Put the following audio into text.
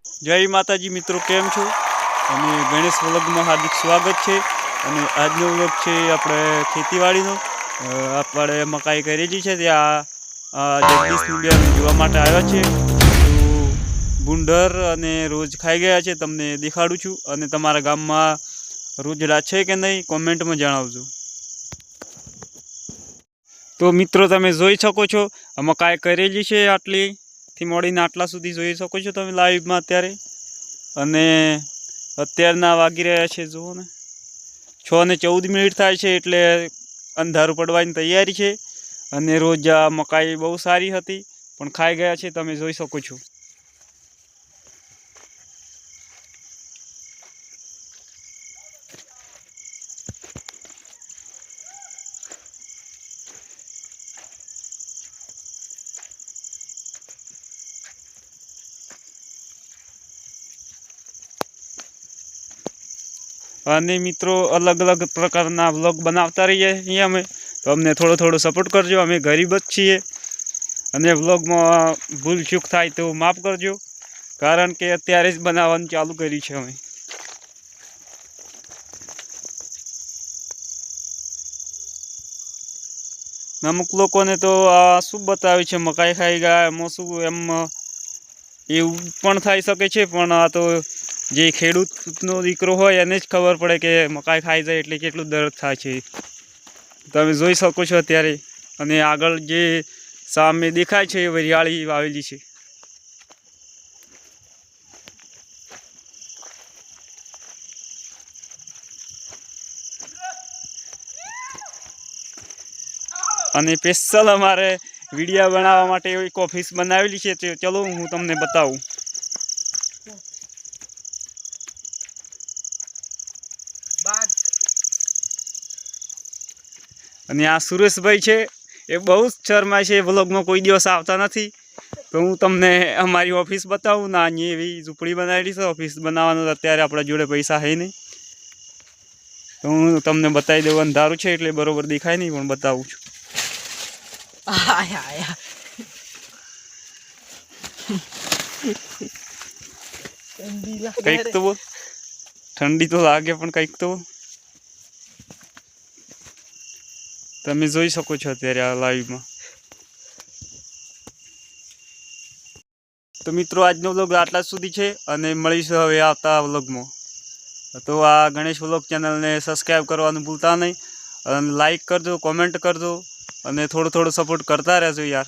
जय माताजी मित्रों, केम छो? अने गणेश व्लॉग में हार्दिक स्वागत है। अने आजनो व्लॉग है अपने खेतीवाड़ीनो। આપણે મકાઈ કરેલી છે ત્યાં જગદીશની બેન જોવા માટે આવ્યા છે। તો ગુંડર અને રોજ ખાઈ ગયા છે, તમને દેખાડું છું। અને તમારા ગામમાં રોજડા છે કે નહીં કોમેન્ટમાં જણાવજો। તો મિત્રો તમે જોઈ શકો છો મકાઈ કરેલી છે, આટલીથી મોડીને આટલા સુધી જોઈ શકો છો તમે લાઈવમાં અત્યારે। અને અત્યારના વાગી રહ્યા છે જુઓ ને 6:14 થાય છે, એટલે અંધારું પડવાની તૈયારી છે। અને રોજ આ મકાઈ બહુ સારી હતી પણ ખાઈ ગયા છે, તમે જોઈ શકો છો। અને મિત્રો अलग अलग प्रकारना व्लॉग बनावता रहीए अहीं अमे, तो अमने थोड़ो थोड़ो सपोर्ट करजो। अमे गरीब ज छीए अने व्लॉग में भूल चूक थाय तो माफ करजो, कारण के अत्यारे ज बनाववानुं चालू कर्युं छे अमे। अमुक लोकोने तो आ शुं बताव्युं छे मकाई खाई गया एमां शुं एम एवुं पण थाई शके छे, पण आ तो जे खेडूतनो दीकरो होय एने ज खबर पड़े कि मकाई खाई जाए एटले केटलुं दर्द थाय छे। तमे जोई शको छो अत्यारे। अने आगळ जे सामे देखाय छे वरियाળી वावेली छे। अने स्पेशल अमारे विडियो बनावा माटे एक ऑफिस बनावेली छे, तो चलो हूँ तमने बताऊं। अने आ सुरेश भाई छे ए बहु शर्माय छे, व्लॉग में कोई दिवस आवता नथी। तो हूँ तमने अमारी ऑफिस बताऊं ना। अहीं एवी झूंपड़ी बनावेली छे, ऑफिस बनाववानो अत्यारे आपणा जोडे पैसा है नहीं, तो हूँ तमने बतावी दऊं। अंधारू छे एटले बरोबर देखाय नहीं, पण बतावुं छुं। कईक तो बोल, ठंडी तो लागे पण कईक तो तमे जोई शको छो अत्यारे आ लाइव में। तो मित्रों आजनो व्लॉग आटला सुधी छे अने मळीशुं हवे आवता व्लॉग में। तो आ गणेश व्लॉग चेनल ने सब्सक्राइब करवानुं भूलता नहीं, अने लाइक करजो, कॉमेंट करजो, अने थोड़ो थोड़ो सपोर्ट करता रहेजो यार।